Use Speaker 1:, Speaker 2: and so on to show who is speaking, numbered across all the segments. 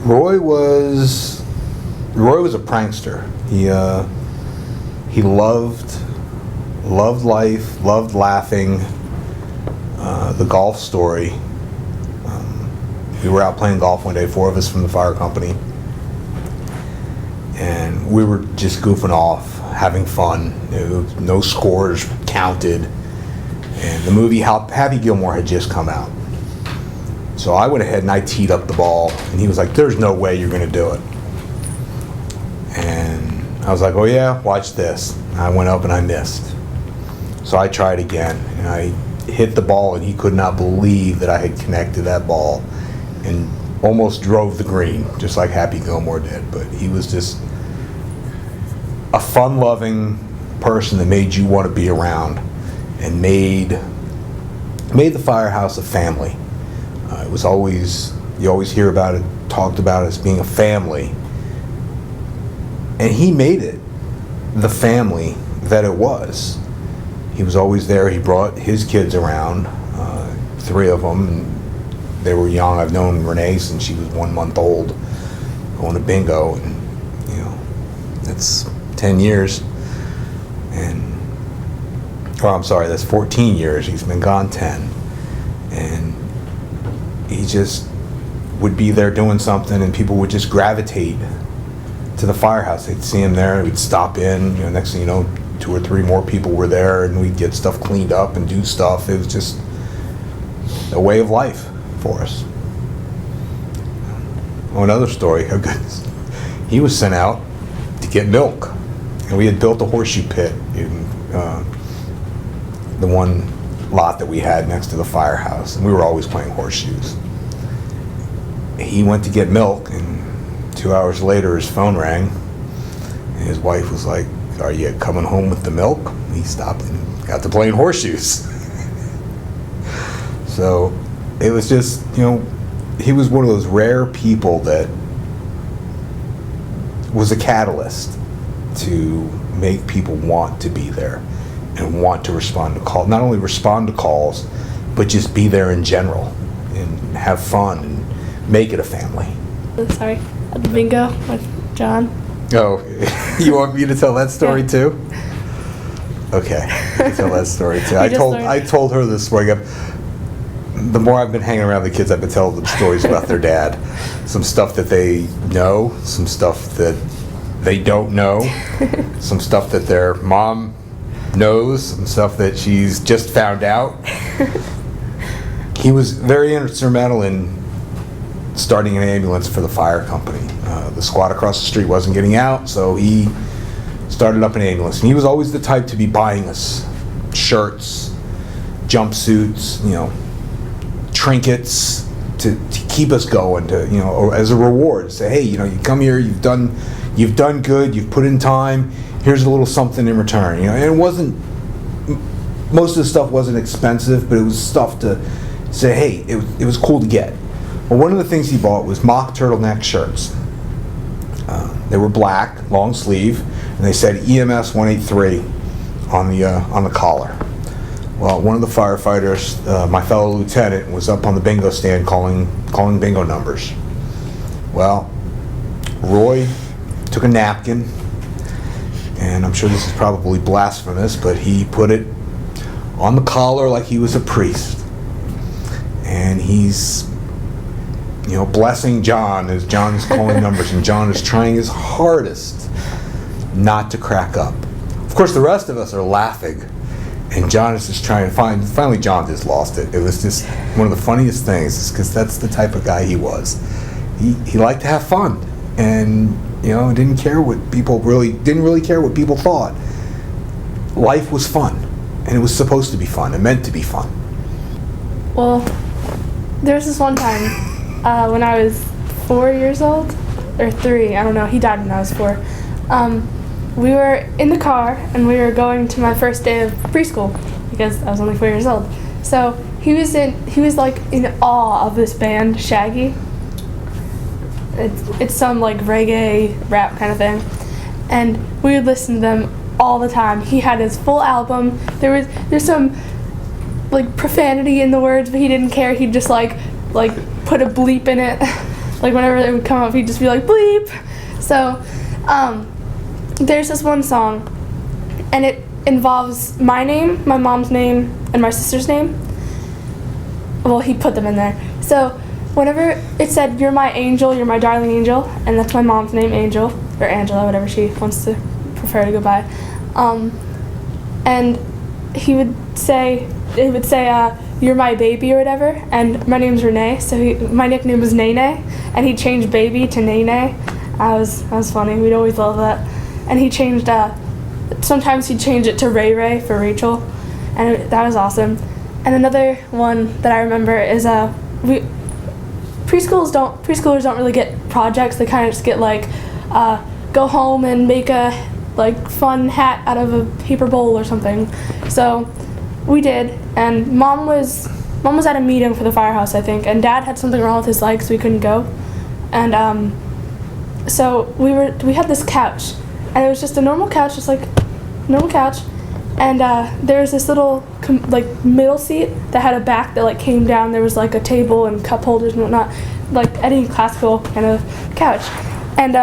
Speaker 1: Roy was a prankster. He loved life, loved laughing. The golf story. We were out playing golf one day, 4 of us from the fire company, and we were just goofing off, having fun. No scores counted, and the movie Happy Gilmore had just come out. So I went ahead and I teed up the ball, and he was like, "There's no way you're going to do it." And I was like, "Oh yeah, watch this." And I went up and I missed. So I tried again, and I hit the ball, and he could not believe that I had connected that ball and almost drove the green, just like Happy Gilmore did. But he was just a fun-loving person that made you want to be around, and made the firehouse a family. It was always, you always hear about it, talked about it as being a family, and he made it the family that it was. He was always there. He brought his kids around, 3 of them, and they were young. I've known Renee since she was 1 month old, going to bingo, and that's 10 years. I'm sorry, that's 14 years. He's been gone 10, and he just would be there doing something, and people would just gravitate to the firehouse. They'd see him there, we'd stop in. Next thing you know, 2 or 3 more people were there, and we'd get stuff cleaned up and do stuff. It was just a way of life for us. Oh, another story. Oh goodness, he was sent out to get milk, and we had built a horseshoe pit in the one lot that we had next to the firehouse, and we were always playing horseshoes. He went to get milk, and 2 hours later his phone rang, and his wife was like, "Are you coming home with the milk?" He stopped and got to playing horseshoes. So it was just, he was one of those rare people that was a catalyst to make people want to be there and want to respond to calls. Not only respond to calls, but just be there in general and have fun and make it a family.
Speaker 2: Sorry, at the bingo with John.
Speaker 1: Oh, you want me to tell that story
Speaker 2: Yeah.
Speaker 1: too? Okay, I can tell that story too. I told her this morning. The more I've been hanging around the kids, I've been telling them stories about their dad. Some stuff that they know, some stuff that they don't know, some stuff that their mom knows, some stuff that she's just found out. He was very instrumental in starting an ambulance for the fire company. The squad across the street wasn't getting out, so he started up an ambulance. And he was always the type to be buying us shirts, jumpsuits, trinkets to keep us going, or as a reward. Say, hey, you come here, you've done good, you've put in time, here's a little something in return. And it wasn't, most of the stuff wasn't expensive, but it was stuff to say, hey, it was cool to get. Well, one of the things he bought was mock turtleneck shirts. They were black, long sleeve, and they said EMS 183 on the collar. Well, one of the firefighters, my fellow lieutenant, was up on the bingo stand calling bingo numbers. Well, Roy took a napkin, and I'm sure this is probably blasphemous, but he put it on the collar like he was a priest. And he's blessing John as John is calling numbers, and John is trying his hardest not to crack up. Of course, the rest of us are laughing, and John is just trying to finally John just lost it. It was just one of the funniest things, because that's the type of guy he was. He liked to have fun, and didn't care what people thought. Life was fun, and it was supposed to be fun. It meant to be fun.
Speaker 2: Well, there was this one time when I was 4 years old, or 3, I don't know, he died when I was 4. We were in the car, and we were going to my first day of preschool, because I was only 4 years old. So he was like in awe of this band, Shaggy. It's some like reggae rap kind of thing, and we would listen to them all the time. He had his full album. There's some like profanity in the words, but he didn't care. He'd just like put a bleep in it. Like whenever it would come up, he'd just be like bleep. So there's this one song, and it involves my name, my mom's name, and my sister's name. Well, he put them in there. So whenever it said, "You're my angel, you're my darling angel," and that's my mom's name, Angel, or Angela, whatever she wants to prefer to go by. And it would say, "You're my baby," or whatever, and my name's Renee, so my nickname was Nene, and he changed baby to Nene. That was funny. We'd always love that. And he changed, sometimes he'd change it to Ray Ray for Rachel, and that was awesome. And another one that I remember is preschoolers don't really get projects. They kind of just get like go home and make a like fun hat out of a paper bowl or something. So we did, and mom was at a meeting for the firehouse, I think, and dad had something wrong with his leg, so he couldn't go. And so we had this couch, and it was just a normal couch, just like normal couch. And there was this little like middle seat that had a back that like came down. There was like a table and cup holders and whatnot, like any classical kind of couch. And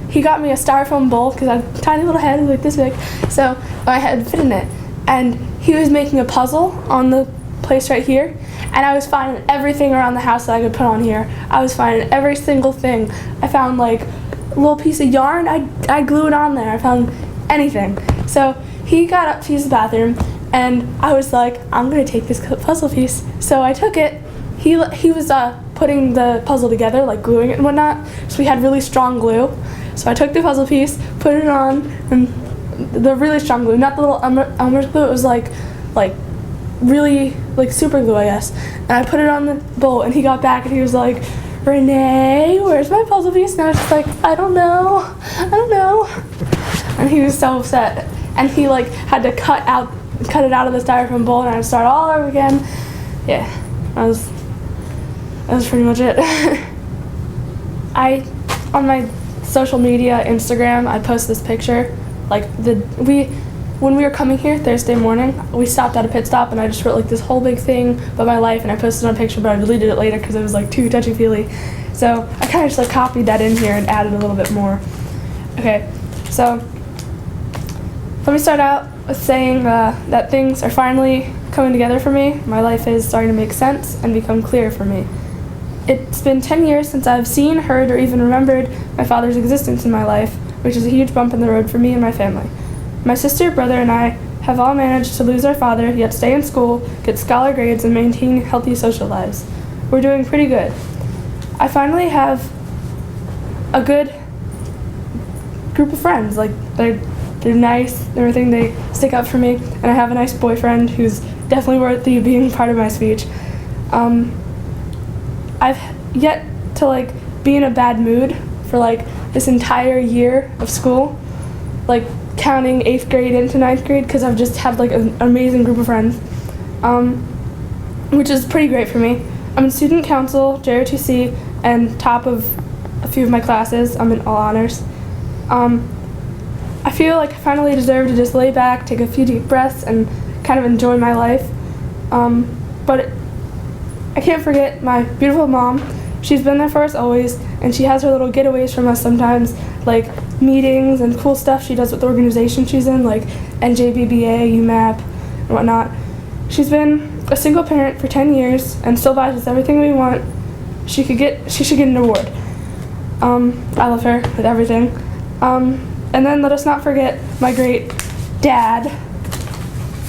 Speaker 2: he got me a styrofoam bowl because I had a tiny little head like this big, so my head fit in it. And he was making a puzzle on the place right here, and I was finding everything around the house that I could put on here. I was finding every single thing. I found like a little piece of yarn. I glue it on there. I found anything. So he got up to use the bathroom, and I was like, I'm gonna take this puzzle piece. So I took it. He was putting the puzzle together, like gluing it and whatnot. So we had really strong glue. So I took the puzzle piece, put it on, and the really strong glue, not the little Elmer's glue. It was like really like super glue, I guess. And I put it on the bowl, and he got back, and he was like, "Renee, where's my puzzle piece?" And I was just like, I don't know. And he was so upset, and he like had to cut it out of the styrofoam bowl, and I had to start all over again. Yeah, that was pretty much it. On my social media, Instagram, I post this picture. Like when we were coming here Thursday morning, we stopped at a pit stop, and I just wrote like this whole big thing about my life, and I posted on a picture, but I deleted it later because it was like too touchy-feely. So I kind of just like copied that in here and added a little bit more. Okay, so let me start out with saying that things are finally coming together for me. My life is starting to make sense and become clear for me. It's been 10 years since I've seen, heard, or even remembered my father's existence in my life, which is a huge bump in the road for me and my family. My sister, brother, and I have all managed to lose our father, yet stay in school, get scholar grades, and maintain healthy social lives. We're doing pretty good. I finally have a good group of friends. Like, they're nice, everything, they stick up for me, and I have a nice boyfriend who's definitely worthy of being part of my speech. I've yet to like be in a bad mood for like this entire year of school, like counting 8th grade into 9th grade, because I've just had like an amazing group of friends, which is pretty great for me. I'm in student council, JROTC, and top of a few of my classes. I'm in all honors. I feel like I finally deserve to just lay back, take a few deep breaths, and kind of enjoy my life. But I can't forget my beautiful mom. She's been there for us always, and she has her little getaways from us sometimes, like meetings and cool stuff she does with the organization she's in, like NJBBA, UMAP, and whatnot. She's been a single parent for 10 years and still buys us everything we want. She should get an award. I love her with everything. And then let us not forget my great dad.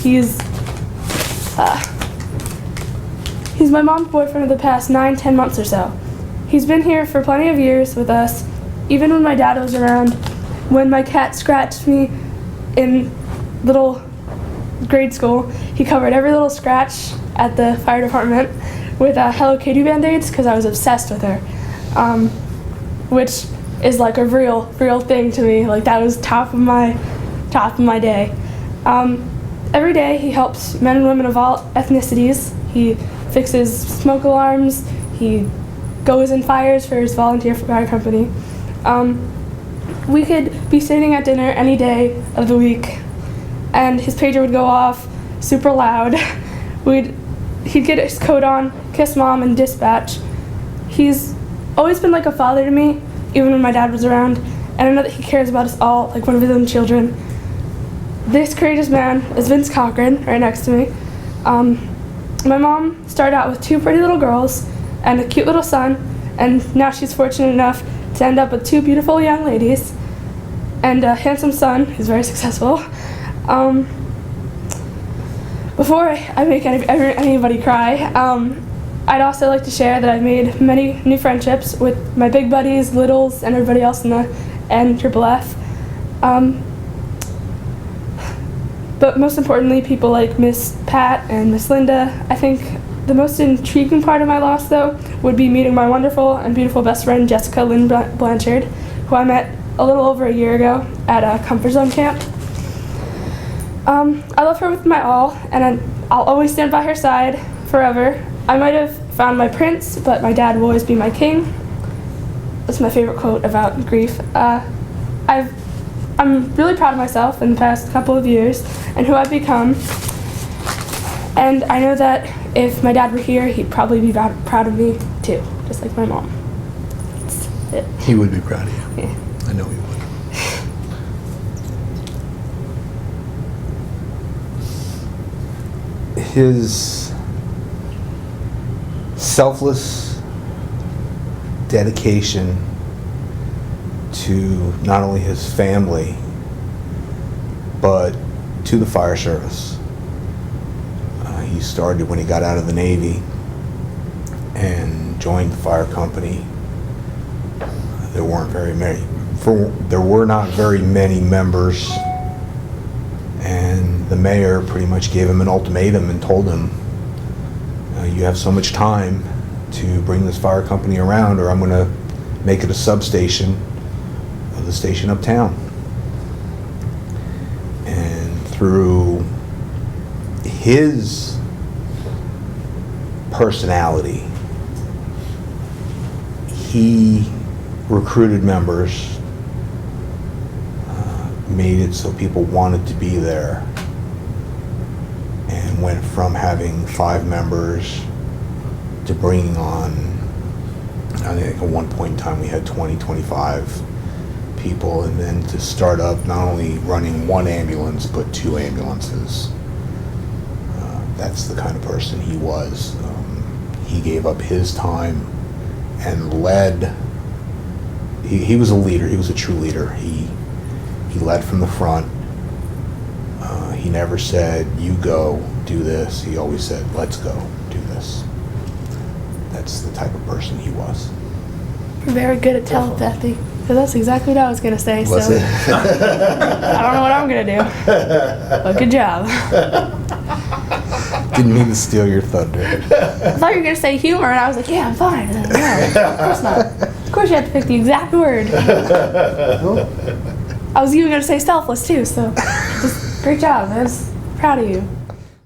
Speaker 2: He's my mom's boyfriend of the past 9-10 months or so. He's been here for plenty of years with us, even when my dad was around. When my cat scratched me in little grade school, he covered every little scratch at the fire department with Hello Kitty Band-Aids because I was obsessed with her, which is like a real thing to me. Like, that was top of my day. Every day he helps men and women of all ethnicities. He fixes smoke alarms. He goes in fires for his volunteer fire company. We could be sitting at dinner any day of the week, and his pager would go off super loud. He'd get his coat on, kiss mom, and dispatch. he's always been like a father to me, even when my dad was around, and I know that he cares about us all like one of his own children. This courageous man is Vince Cochrane, right next to me. My mom started out with 2 pretty little girls and a cute little son, and now she's fortunate enough to end up with 2 beautiful young ladies and a handsome son who's very successful. Before I make anybody cry, I'd also like to share that I've made many new friendships with my big buddies, littles, and everybody else in the N Triple F. But most importantly, people like Miss Pat and Miss Linda. I think the most intriguing part of my loss, though, would be meeting my wonderful and beautiful best friend, Jessica Lynn Blanchard, who I met a little over a year ago at a Comfort Zone camp. I love her with my all, and I'll always stand by her side forever. I might have found my prince, but my dad will always be my king. That's my favorite quote about grief. I'm really proud of myself in the past couple of years and who I've become. And I know that if my dad were here, he'd probably be proud of me too, just like my mom. That's it.
Speaker 1: He would be proud of you.
Speaker 2: Yeah.
Speaker 1: I know he would. His selfless dedication to not only his family, but to the fire service. He started when he got out of the Navy and joined the fire company. There were not very many members, and the mayor pretty much gave him an ultimatum and told him, you have so much time to bring this fire company around, or I'm going to make it a substation of the station uptown. And through his personality, he recruited members, made it so people wanted to be there, and went from having 5 members to bringing on, I think at one point in time we had 20, 25 people, and then to start up not only running 1 ambulance but 2 ambulances. That's the kind of person he was. He gave up his time and led. He was a leader. He was a true leader. He led from the front. He never said, you go, do this. He always said, let's go, do this. That's the type of person he was.
Speaker 2: You're very good at telepathy, because that's exactly what I was going to say.
Speaker 1: Was
Speaker 2: so
Speaker 1: it?
Speaker 2: I don't know what I'm going to do, but good job.
Speaker 1: Didn't mean to steal your thunder.
Speaker 2: I thought you were going to say humor, and I was like, yeah, I'm fine. And then, no, of course not. Of course you have to pick the exact word. I was even going to say selfless, too, so just great job. I was proud of you.